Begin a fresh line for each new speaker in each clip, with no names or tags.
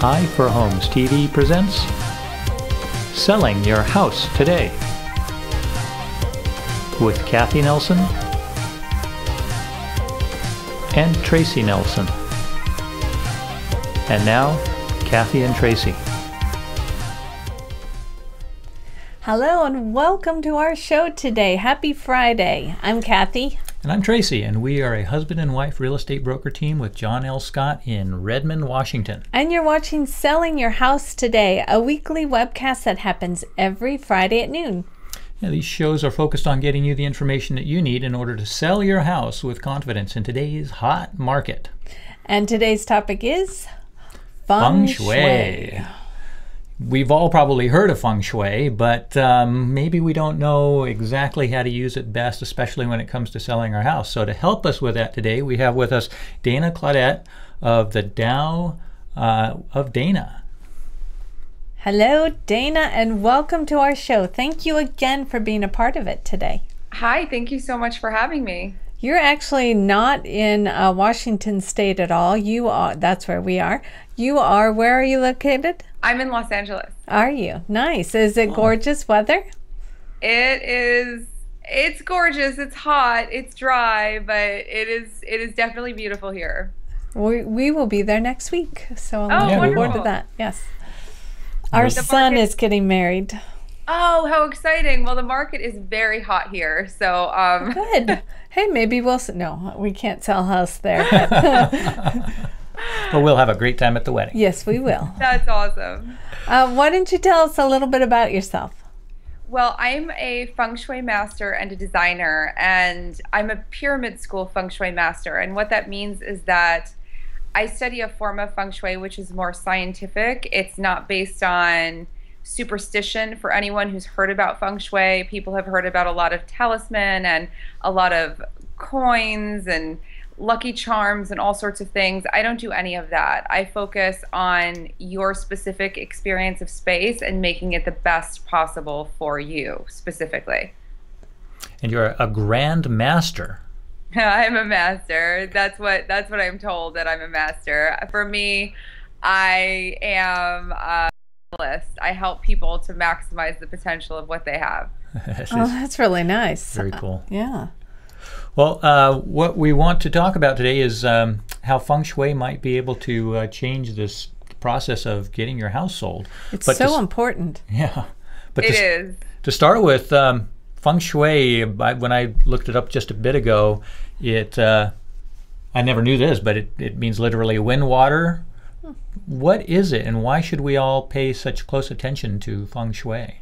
I for Homes TV presents Selling Your House Today with Kathy Nelson and Tracy Nelson. And now, Kathy and Tracy.
Hello and welcome to our show today. Happy Friday. I'm Kathy.
And I'm Tracy, and we are a husband and wife real estate broker team with John L. Scott in Redmond, Washington.
And you're watching Selling Your House Today, a weekly webcast that happens every Friday at noon.
Yeah, these shows are focused on getting you the information that you need in order to sell your house with confidence in today's hot market.
And today's topic is Feng Shui.
We've all probably heard of Feng Shui, but maybe we don't know exactly how to use it best, especially when it comes to selling our house. So to help us with that today, we have with us Dana Claudat of the Tao of Dana.
Hello, Dana, and welcome to our show. Thank you again for being a part of it today.
Hi, thank you so much for having me.
You're actually not in Washington State at all. You are. That's where we are. You are. Where are you located?
I'm in Los Angeles.
Are you? Nice. Is it gorgeous weather?
It is. It's gorgeous. It's hot. It's dry, but it is definitely beautiful here.
We will be there next week, so I'm
Oh,
looking forward to
wonderful.
that. Yes. Our son is getting married.
Oh, how exciting. Well, the market is very hot here, so
Good. Hey, maybe we'll. No, we can't sell a house there.
But we'll have a great time at the wedding.
Yes, we will.
that's awesome.
Why don't you tell us a little bit about yourself?
Well, I'm a Feng Shui master and a designer, and I'm a pyramid school Feng Shui master. And what that means is that I study a form of Feng Shui which is more scientific. It's not based on superstition. For anyone who's heard about Feng Shui, people have heard about a lot of talisman and a lot of coins and lucky charms and all sorts of things. I don't do any of that. I focus on your specific experience of space and making it the best possible for you specifically.
And you're a grand master.
I'm a master. That's what I'm told, that I'm a master. For me, I am a list. I help people to maximize the potential of what they have.
Oh, that's really nice.
Very cool.
Yeah.
Well, what we want to talk about today is how Feng Shui might be able to change this process of getting your house sold.
It's so important.
Yeah. But
It is.
To start with, Feng Shui, when I looked it up just a bit ago, I never knew this, but it means literally wind, water. What is it, and why should we all pay such close attention to Feng Shui?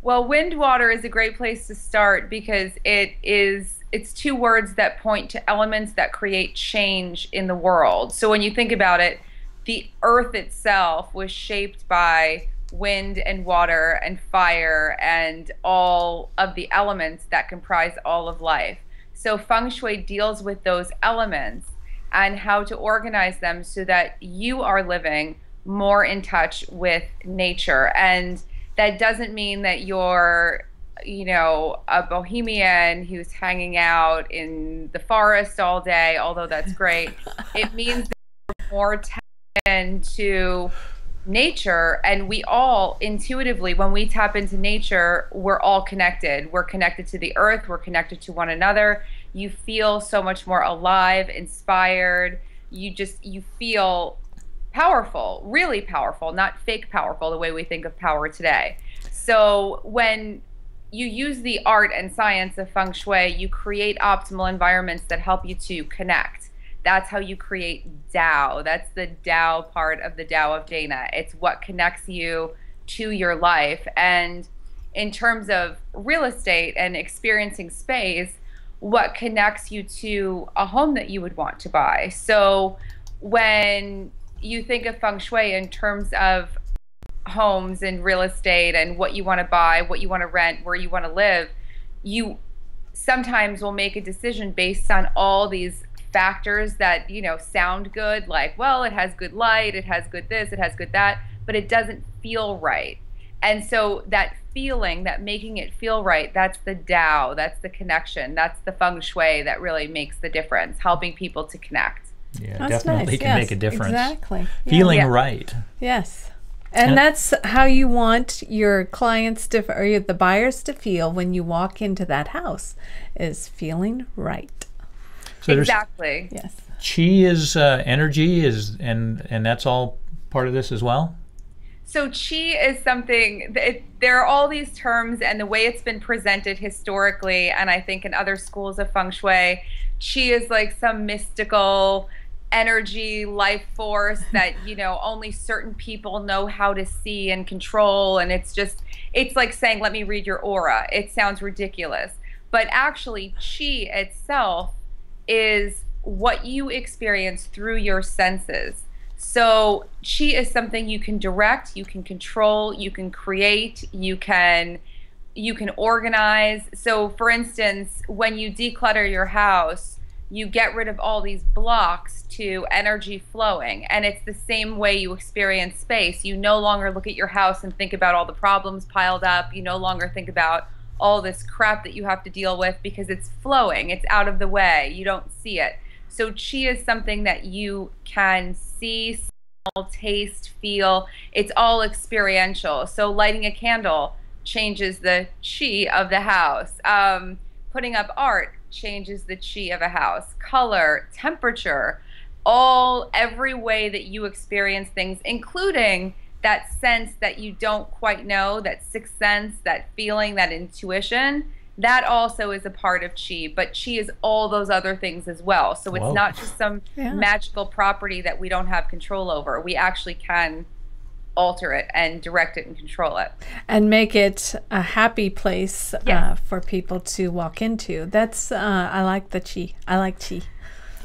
Well, wind water is a great place to start because it's two words that point to elements that create change in the world. So when you think about it, the earth itself was shaped by wind and water and fire and all of the elements that comprise all of life. So Feng Shui deals with those elements and how to organize them so that you are living more in touch with nature. And that doesn't mean that you're, a bohemian who's hanging out in the forest all day, although that's great. It means that you're more tapped into nature, and we all intuitively, when we tap into nature, we're all connected. We're connected to the earth, we're connected to one another. You feel so much more alive, inspired. You feel powerful, really powerful, not fake powerful the way we think of power today. So when you use the art and science of Feng Shui, you create optimal environments that help you to connect. That's how you create Tao. That's the Tao part of the Tao of Dana. It's what connects you to your life. And in terms of real estate and experiencing space, what connects you to a home that you would want to buy. So when you think of Feng Shui in terms of homes and real estate and what you want to buy, what you want to rent, where you want to live, you sometimes will make a decision based on all these factors that sound good, like, well, it has good light, it has good this, it has good that, but it doesn't feel right. And so that feeling, that making it feel right, that's the Tao, that's the connection, that's the Feng Shui that really makes the difference, helping people to connect.
Yeah,
That's
definitely
nice.
can
Yes,
make a difference.
Exactly. Yeah.
Feeling
Yeah.
right.
Yes. And that's how you want your clients to, or the buyers to feel when you walk into that house, is feeling right.
So there's
Exactly.
Yes.
chi is energy, and that's all part of this as well.
So chi is something, there are all these terms, and the way it's been presented historically, and I think in other schools of feng shui, chi is like some mystical energy, life force that, only certain people know how to see and control. And it's like saying, let me read your aura. It sounds ridiculous. But actually, chi itself is what you experience through your senses. So chi is something you can direct, you can control, you can create, you can organize. So for instance, when you declutter your house, you get rid of all these blocks to energy flowing. And it's the same way you experience space. You no longer look at your house and think about all the problems piled up. You no longer think about all this crap that you have to deal with, because it's flowing, it's out of the way, you don't see it. So chi is something that you can see, smell, taste, feel. It's all experiential. So lighting a candle changes the chi of the house. Putting up art changes the chi of a house. Color, temperature, every way that you experience things, including that sense that you don't quite know, that sixth sense, that feeling, that intuition. That also is a part of chi, but chi is all those other things as well. So it's
Whoa.
not just some magical property that we don't have control over. We actually can alter it and direct it and control it.
And make it a happy place
Yes.
for people to walk into. That's, I like the chi. I like chi.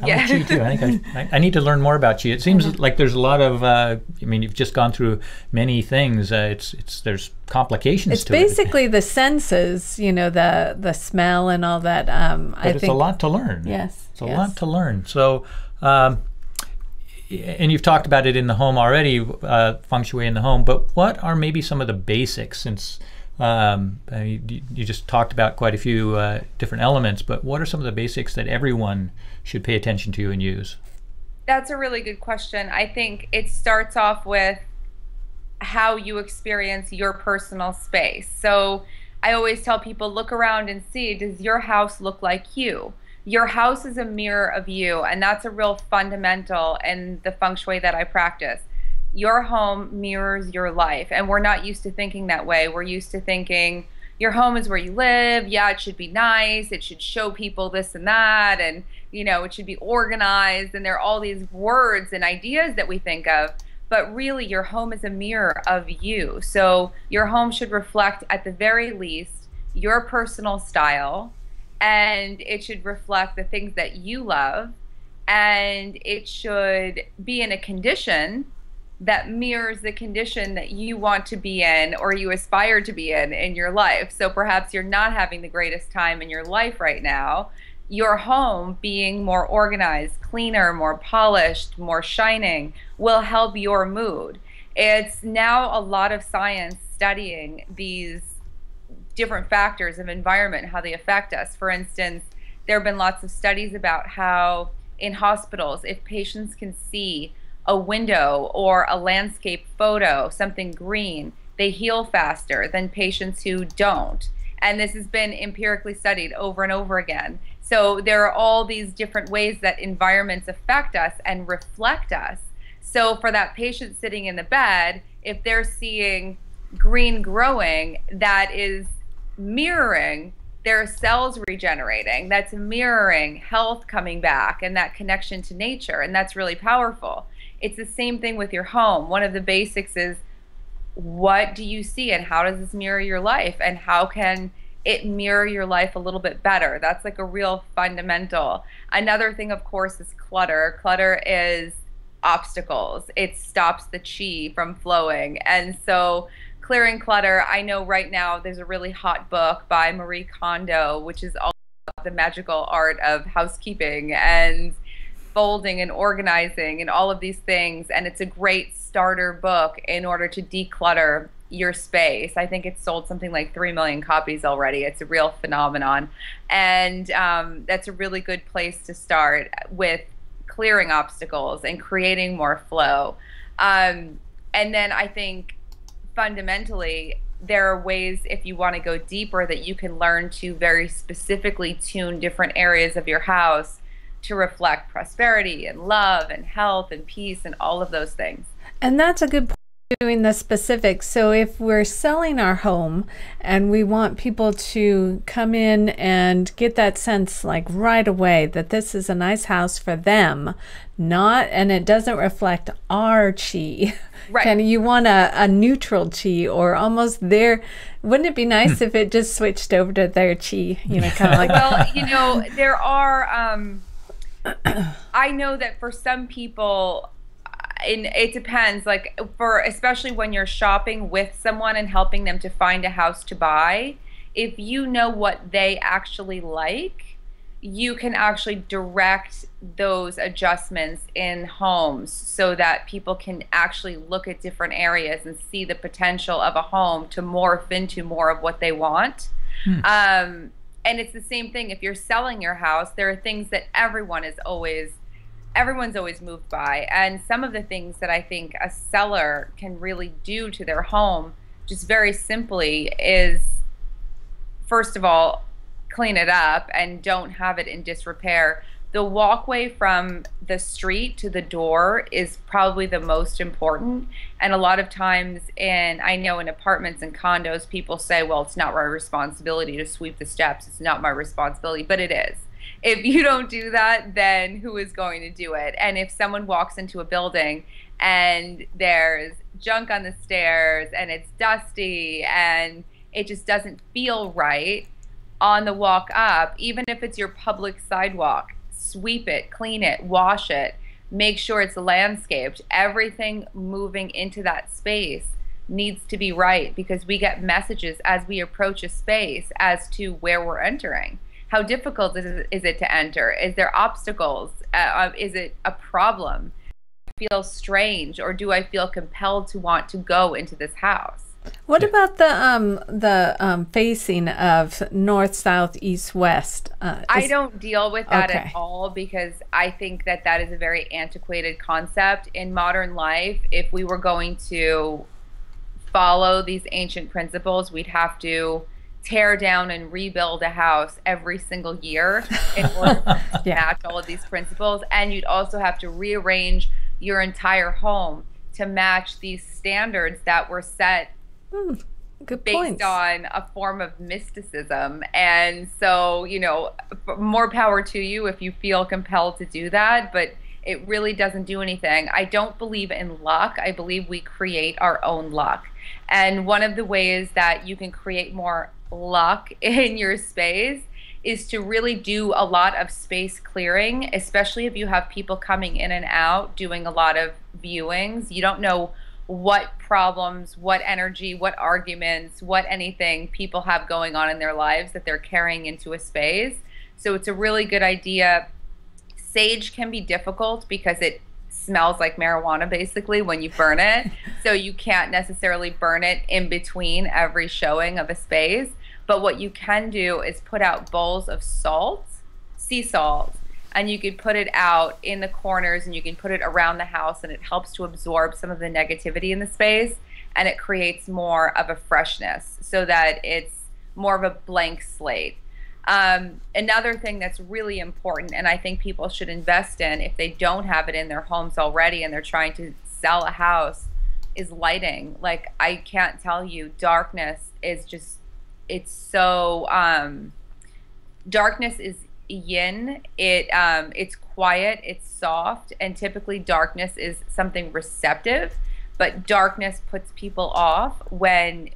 I like chi too. I think I need to learn more about chi. It seems like there's a lot of. You've just gone through many things. There's complications
It's
to it.
basically the senses, the smell and all that.
But it's a lot to learn.
Yes,
it's a lot to learn. So, and you've talked about it in the home already, feng shui in the home. But what are maybe some of the basics? Since you just talked about quite a few different elements, but what are some of the basics that everyone should pay attention to and use?
That's a really good question. I think it starts off with how you experience your personal space. So I always tell people, look around and see, does your house look like you? Your house is a mirror of you, and that's a real fundamental in the feng shui that I practice. Your home mirrors your life, and we're not used to thinking that way. We're used to thinking your home is where you live. Yeah, it should be nice. It should show people this and that, and it should be organized. And there are all these words and ideas that we think of, but really your home is a mirror of you. So your home should reflect, at the very least, your personal style, and it should reflect the things that you love, and it should be in a condition that mirrors the condition that you want to be in, or you aspire to be in your life. So perhaps you're not having the greatest time in your life right now. Your home being more organized, cleaner, more polished, more shining will help your mood. It's now a lot of science studying these different factors of environment, how they affect us. For instance, there have been lots of studies about how in hospitals, if patients can see a window or a landscape photo, something green, they heal faster than patients who don't. And this has been empirically studied over and over again. So there are all these different ways that environments affect us and reflect us. So for that patient sitting in the bed, if they're seeing green growing, that is mirroring their cells regenerating. That's mirroring health coming back and that connection to nature. And that's really powerful. It's the same thing with your home. One of the basics is, what do you see and how does this mirror your life, and how can it mirror your life a little bit better? That's like a real fundamental. Another thing, of course, is clutter. Clutter is obstacles. It stops the chi from flowing. And so clearing clutter, I know right now there's a really hot book by Marie Kondo, which is all about the magical art of housekeeping and folding and organizing and all of these things. And it's a great starter book in order to declutter your space. I think it's sold something like 3 million copies already. It's a real phenomenon. And that's a really good place to start with clearing obstacles and creating more flow. And then I think fundamentally, there are ways, if you want to go deeper, that you can learn to very specifically tune different areas of your house to reflect prosperity and love and health and peace and all of those things.
And that's a good point, doing the specifics. So if we're selling our home and we want people to come in and get that sense like right away that this is a nice house for them, not, and it doesn't reflect our chi.
Right.
And you want a neutral chi, or almost their, wouldn't it be nice if it just switched over to their chi, you know, kind of like.
Well, you know, there are, I know that for some people, and it depends, like for, especially when you're shopping with someone and helping them to find a house to buy, if you know what they actually like, you can actually direct those adjustments in homes so that people can actually look at different areas and see the potential of a home to morph into more of what they want. And it's the same thing if you're selling your house. There are things that everyone's always moved by, and some of the things that I think a seller can really do to their home, just very simply, is first of all, clean it up and don't have it in disrepair. The walkway from the street to the door is probably the most important. And a lot of times I know in apartments and condos, people say, well, it's not my responsibility to sweep the steps. It's not my responsibility, but it is. If you don't do that, then who is going to do it? And if someone walks into a building and there's junk on the stairs and it's dusty and it just doesn't feel right on the walk up, even if it's your public sidewalk, sweep it, clean it, wash it, make sure it's landscaped. Everything moving into that space needs to be right, because we get messages as we approach a space as to where we're entering. How difficult is it to enter? Is there obstacles? Is it a problem? Do I feel strange, or do I feel compelled to want to go into this house?
What about the facing of north, south, east, west?
I don't deal with that
Okay.
at all, because I think that that is a very antiquated concept. In modern life, if we were going to follow these ancient principles, we'd have to tear down and rebuild a house every single year in order to match all of these principles. And you'd also have to rearrange your entire home to match these standards that were set
Good
based
points.
on a form of mysticism. And so, you know, more power to you if you feel compelled to do that, but it really doesn't do anything. I don't believe in luck. I believe we create our own luck. And one of the ways that you can create more luck in your space is to really do a lot of space clearing, especially if you have people coming in and out doing a lot of viewings. You don't know what problems, what energy, what arguments, what anything people have going on in their lives that they're carrying into a space. So it's a really good idea. Sage can be difficult because it smells like marijuana basically when you burn it. So you can't necessarily burn it in between every showing of a space. But what you can do is put out bowls of salt, sea salt, and you could put it out in the corners and you can put it around the house, and it helps to absorb some of the negativity in the space, and it creates more of a freshness so that it's more of a blank slate. Another thing that's really important, and I think people should invest in if they don't have it in their homes already and they're trying to sell a house, is lighting. Like, I can't tell you, darkness is just, it's so, darkness is yin. It's quiet, it's soft, and typically darkness is something receptive, but darkness puts people off when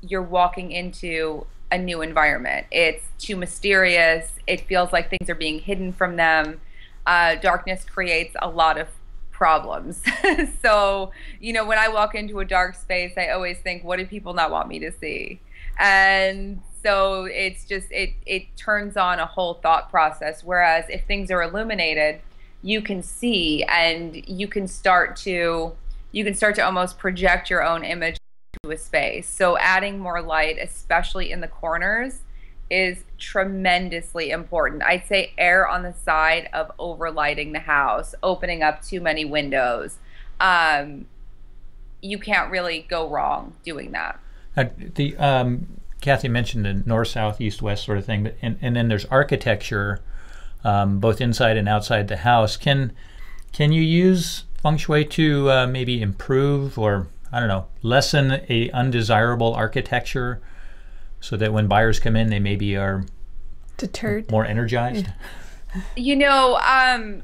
you're walking into a new environment. It's too mysterious. It feels like things are being hidden from them. Darkness creates a lot of problems. So, you know, when I walk into a dark space, I always think, what do people not want me to see? And so it's just, it turns on a whole thought process. Whereas if things are illuminated, you can see, and you can start to almost project your own image to a space. So adding more light, especially in the corners, is tremendously important. I'd say err on the side of overlighting the house, opening up too many windows. You can't really go wrong doing that.
The Kathy mentioned the north, south, east, west sort of thing, but and then there's architecture, both inside and outside the house. Can you use Feng Shui to maybe improve or, I don't know, lessen a undesirable architecture so that when buyers come in, they maybe are
deterred,
more energized?
You know, I'm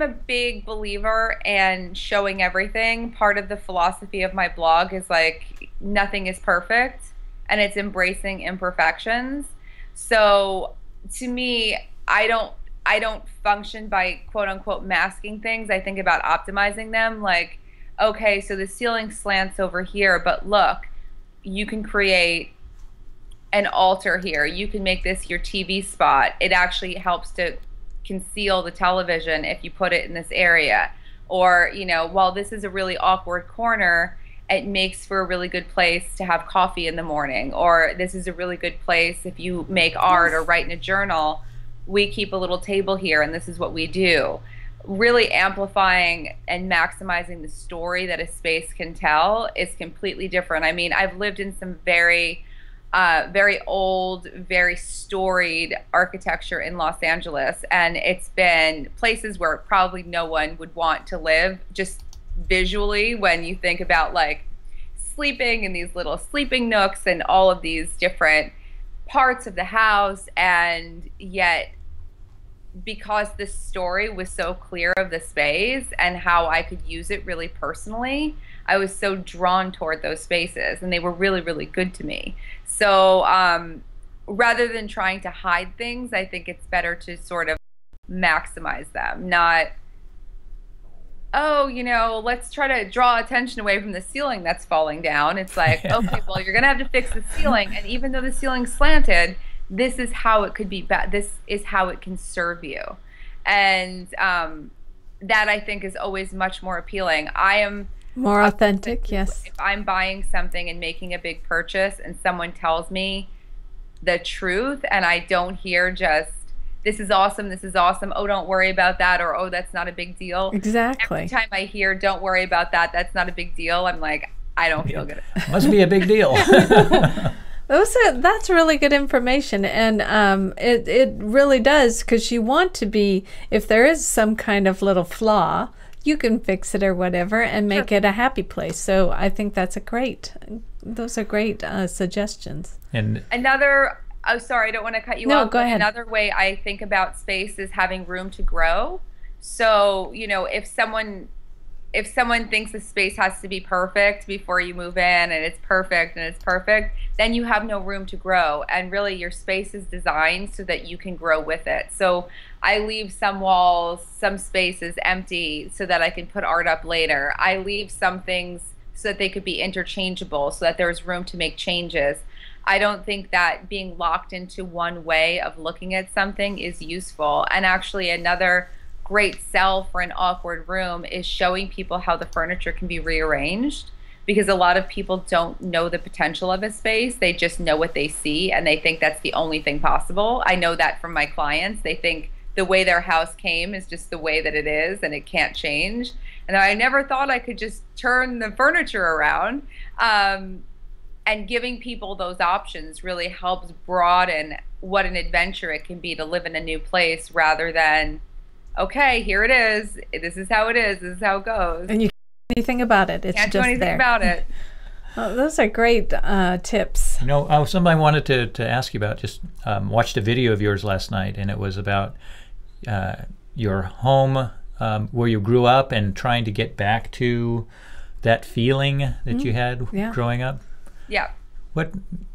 a big believer in showing everything. Part of the philosophy of my blog is like nothing is perfect, and it's embracing imperfections. So to me, I don't function by quote unquote masking things. I think about optimizing them. Like, okay, so the ceiling slants over here, but look, you can create an altar here. You can make this your TV spot. It actually helps to conceal the television if you put it in this area. Or, you know, while this is a really awkward corner, it makes for a really good place to have coffee in the morning. Or this is a really good place if you make art or write in a journal. We keep a little table here and this is what we do. Really amplifying and maximizing the story that a space can tell is completely different. I mean, I've lived in some very old, very storied architecture in Los Angeles, and it's been places where probably no one would want to live, just visually, when you think about like sleeping in these little sleeping nooks and all of these different parts of the house. And yet, because the story was so clear of the space and how I could use it really personally, I was so drawn toward those spaces, and they were really, really good to me. So rather than trying to hide things, I think it's better to sort of maximize them, not, oh, you know, let's try to draw attention away from the ceiling that's falling down. It's like, okay, well, you're going to have to fix the ceiling. And even though the ceiling's slanted, this is how it could be this is how it can serve you. And that, I think, is always much more appealing. I am
more authentic. Yes.
If I'm buying something and making a big purchase and someone tells me the truth and I don't hear just, this is awesome, oh, don't worry about that, or oh, that's not a big deal.
Exactly.
Every time I hear don't worry about that, that's not a big deal, I'm like, I don't feel good.
Must be a big deal.
That's really good information, and it really does, because you want to be, if there is some kind of little flaw, you can fix it or whatever and make it a happy place. So I think those are great suggestions. And
another, oh, sorry, I don't want to cut you off.
No, go ahead.
Another way I think about space is having room to grow. So, you know, if someone thinks the space has to be perfect before you move in, and it's perfect, then you have no room to grow. And really, your space is designed so that you can grow with it. So I leave some walls, some spaces empty so that I can put art up later. I leave some things so that they could be interchangeable, so that there's room to make changes. I don't think that being locked into one way of looking at something is useful. And actually, another great sell for an awkward room is showing people how the furniture can be rearranged, because a lot of people don't know the potential of a space. They just know what they see, and they think that's the only thing possible. I know that from my clients. They think the way their house came is just the way that it is, and it can't change. And I never thought I could just turn the furniture around. And giving people those options really helps broaden what an adventure it can be to live in a new place, rather than, okay, here it is. This is how it is. This is how it goes.
And you can't do anything about it. It's
can't
just
do anything
there.
about it.
Oh, those are great tips.
You know, somebody wanted to ask you about, just watched a video of yours last night, and it was about your home where you grew up and trying to get back to that feeling that you had growing up.
Yeah.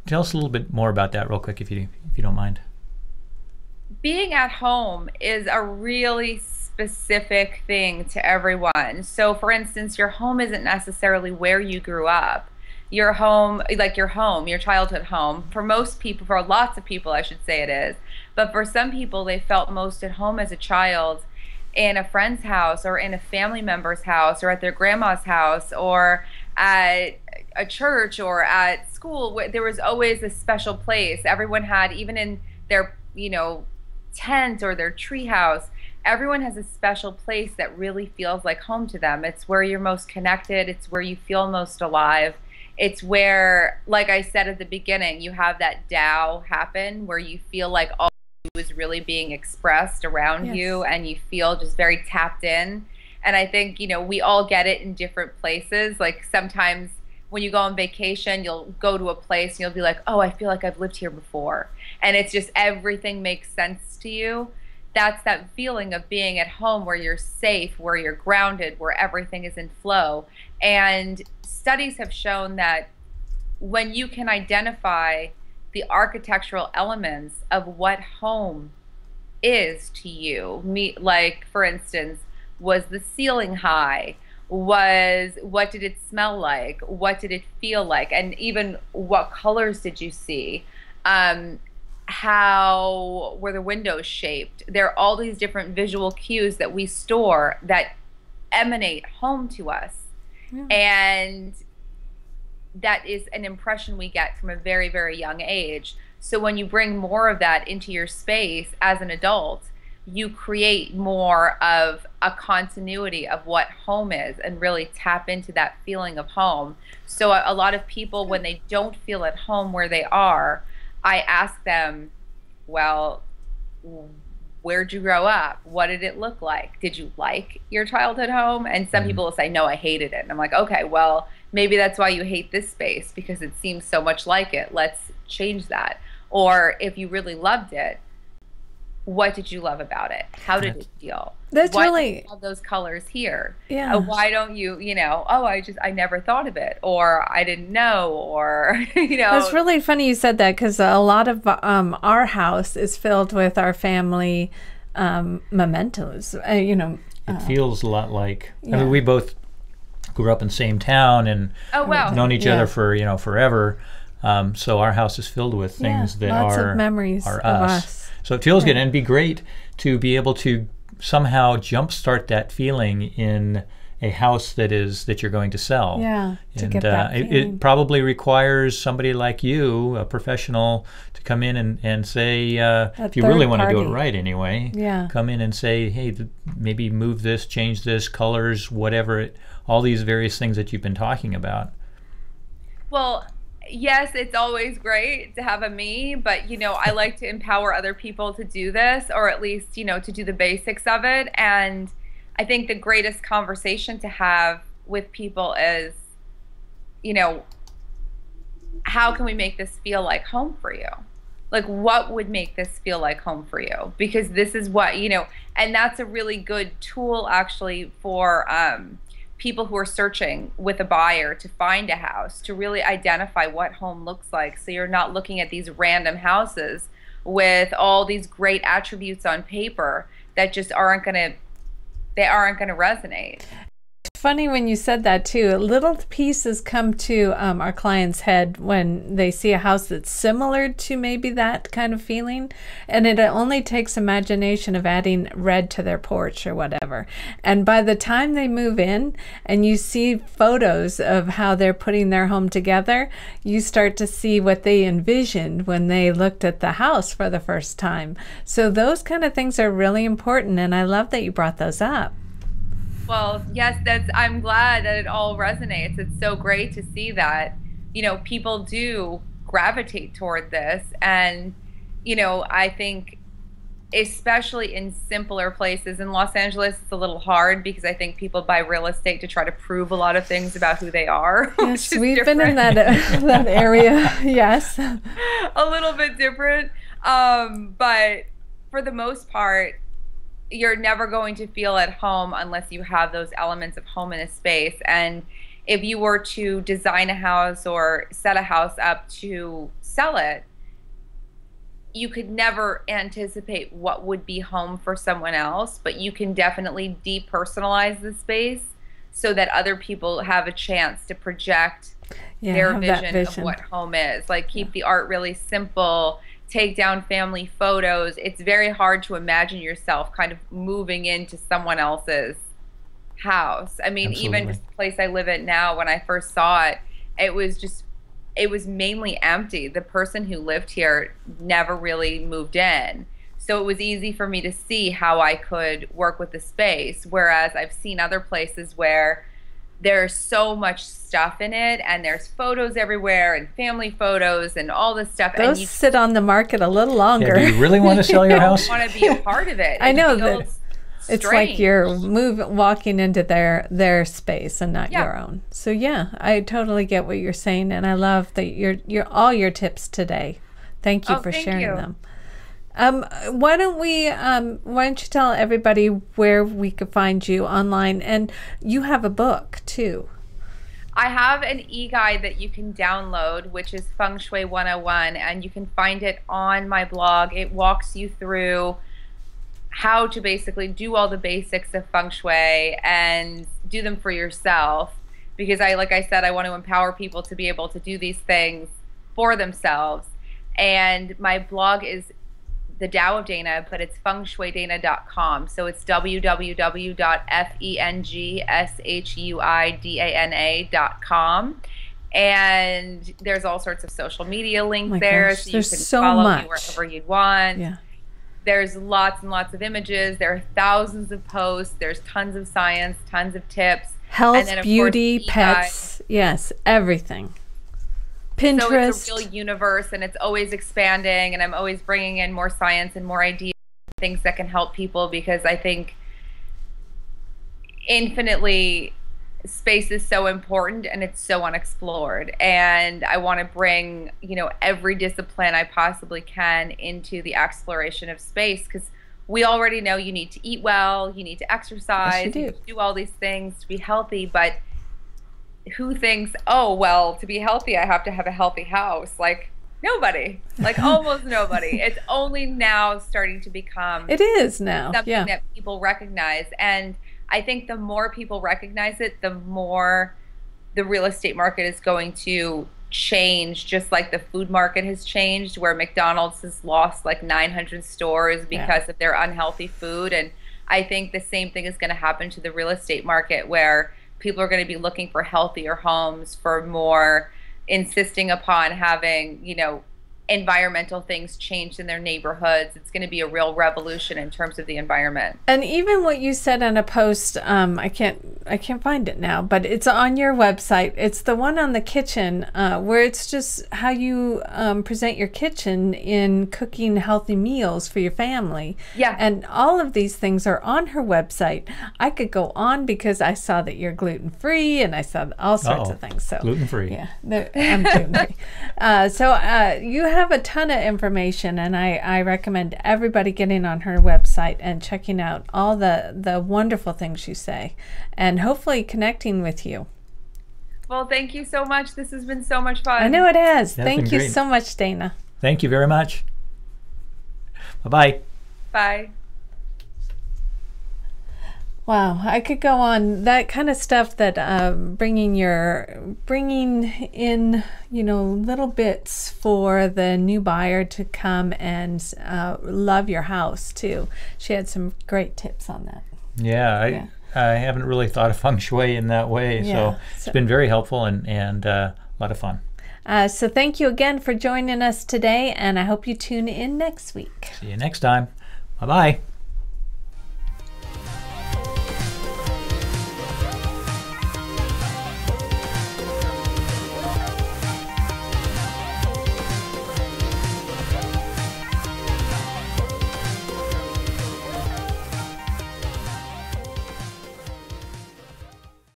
Tell us a little bit more about that real quick, if you don't mind.
Being at home is a really specific thing to everyone. So for instance, your home isn't necessarily where you grew up. Your home, like your childhood home, for most people, for lots of people I should say it is, but for some people they felt most at home as a child in a friend's house, or in a family member's house, or at their grandma's house, or at a church or at school, there was always a special place. Everyone had, even in their, tent or their treehouse, everyone has a special place that really feels like home to them. It's where you're most connected. It's where you feel most alive. It's where, like I said at the beginning, you have that Tao happen where you feel like all you is really being expressed around you, and you feel just very tapped in. And I think, we all get it in different places. Like sometimes when you go on vacation, you'll go to a place and you'll be like, oh, I feel like I've lived here before. And it's just everything makes sense to you. That's that feeling of being at home where you're safe, where you're grounded, where everything is in flow. And studies have shown that when you can identify the architectural elements of what home is to you, like for instance, was the ceiling high? What did it smell like? What did it feel like? And even what colors did you see? How were the windows shaped? There are all these different visual cues that we store that emanate home to us. Yeah. And that is an impression we get from a very, very young age. So when you bring more of that into your space as an adult, you create more of a continuity of what home is and really tap into that feeling of home. So a lot of people, when they don't feel at home where they are, I ask them, well, where'd you grow up? What did it look like? Did you like your childhood home? And some people will say, no, I hated it. And I'm like, okay, well, maybe that's why you hate this space, because it seems so much like it. Let's change that. Or if you really loved it, what did you love about it? How did it feel?
That's
why
really,
do you have those colors here?
Yeah.
Why don't you, oh, I never thought of it, or I didn't know, or,
That's really funny you said that, because a lot of our house is filled with our family mementos,
It feels a lot like, I mean, we both grew up in the same town and known each other for, forever. So our house is filled with things that
lots
are
of memories
are
of
us.
us.
So it feels good, and it'd be great to be able to somehow jumpstart that feeling in a house that you're going to sell.
Yeah,
and
to get that feeling.
It probably requires somebody like you, a professional, to come in and say, if you really want to do it right anyway, come in and say, hey, maybe move this, change this, colors, whatever, all these various things that you've been talking about.
Well, yes, it's always great to have a me, but I like to empower other people to do this, or at least, to do the basics of it. And I think the greatest conversation to have with people is, how can we make this feel like home for you? Like, what would make this feel like home for you? Because this is what, and that's a really good tool actually for people who are searching with a buyer to find a house, to really identify what home looks like. So you're not looking at these random houses with all these great attributes on paper that just aren't going to resonate.
Funny when you said that too. Little pieces come to our client's head when they see a house that's similar to maybe that kind of feeling, and it only takes imagination of adding red to their porch or whatever. And by the time they move in and you see photos of how they're putting their home together, you start to see what they envisioned when they looked at the house for the first time. So those kind of things are really important, and I love that you brought those up.
Well, yes, I'm glad that it all resonates. It's so great to see that, people do gravitate toward this. And, I think especially in simpler places in Los Angeles, it's a little hard because I think people buy real estate to try to prove a lot of things about who they are.
Yes, we've been in that area. Yes.
A little bit different. But for the most part, you're never going to feel at home unless you have those elements of home in a space. And if you were to design a house or set a house up to sell it, you could never anticipate what would be home for someone else, but you can definitely depersonalize the space so that other people have a chance to project their vision of what home is. Like, keep the art really simple, take down family photos. It's very hard to imagine yourself kind of moving into someone else's house. I mean, even just the place I live at now, when I first saw it, it was mainly empty. The person who lived here never really moved in. So it was easy for me to see how I could work with the space. Whereas I've seen other places where there's so much stuff in it, and there's photos everywhere and family photos and all this stuff.
Those
and you
sit on the market a little longer.
Yeah, do you really want to sell your house?
want to be a part of it.
I know
It
that
feels
it's
strange.
like you're walking into their space and not your own. So yeah, I totally get what you're saying, and I love that your all your tips today. Thank you for sharing them. Why don't you tell everybody where we could find you online? And you have a book too.
I have an e-guide that you can download, which is Feng Shui 101, and you can find it on my blog. It walks you through how to basically do all the basics of Feng Shui and do them for yourself. Because like I said, I want to empower people to be able to do these things for themselves. And my blog is the Tao of Dana, but it's fengshuidana.com. So it's www.fengshuidana.com. And there's all sorts of social media links there.
Gosh,
so you can follow me wherever you'd want. Yeah. There's lots and lots of images. There are thousands of posts. There's tons of science, tons of tips.
Health,
and then, of
beauty,
course,
pets. Yes, everything. Pinterest.
So it's a real universe, and it's always expanding, and I'm always bringing in more science and more ideas, things that can help people, because I think infinitely space is so important and it's so unexplored, and I want to bring, every discipline I possibly can into the exploration of space, because we already know you need to eat well, you need to exercise,
yes,
you need to do all these things to be healthy, but who thinks, oh, well, to be healthy, I have to have a healthy house? Like, nobody. Like, almost nobody. It's only now starting to become
it is now
something that people recognize. And I think the more people recognize it, the more the real estate market is going to change, just like the food market has changed, where McDonald's has lost like 900 stores because of their unhealthy food. And I think the same thing is going to happen to the real estate market, where people are going to be looking for healthier homes, for more insisting upon having, environmental things changed in their neighborhoods. It's going to be a real revolution in terms of the environment.
And even what you said on a post, I can't find it now, but it's on your website. It's the one on the kitchen, where it's just how you present your kitchen in cooking healthy meals for your family.
Yeah.
And all of these things are on her website. I could go on because I saw that you're gluten-free, and I saw all sorts of things. So
gluten-free.
Yeah, I'm gluten-free. So you have a ton of information, and I recommend everybody getting on her website and checking out all the wonderful things you say, and hopefully connecting with you.
Well, thank you so much. This has been so much fun.
I know it has.
That's
Thank you
great.
so much, Dana.
Thank you very much. Bye-bye.
Bye.
Wow, I could go on. That kind of stuff, that bringing in, little bits for the new buyer to come and love your house too. She had some great tips on that.
Yeah, I haven't really thought of Feng Shui in that way, so it's been very helpful and a lot of fun.
So thank you again for joining us today, and I hope you tune in next week.
See you next time. Bye-bye.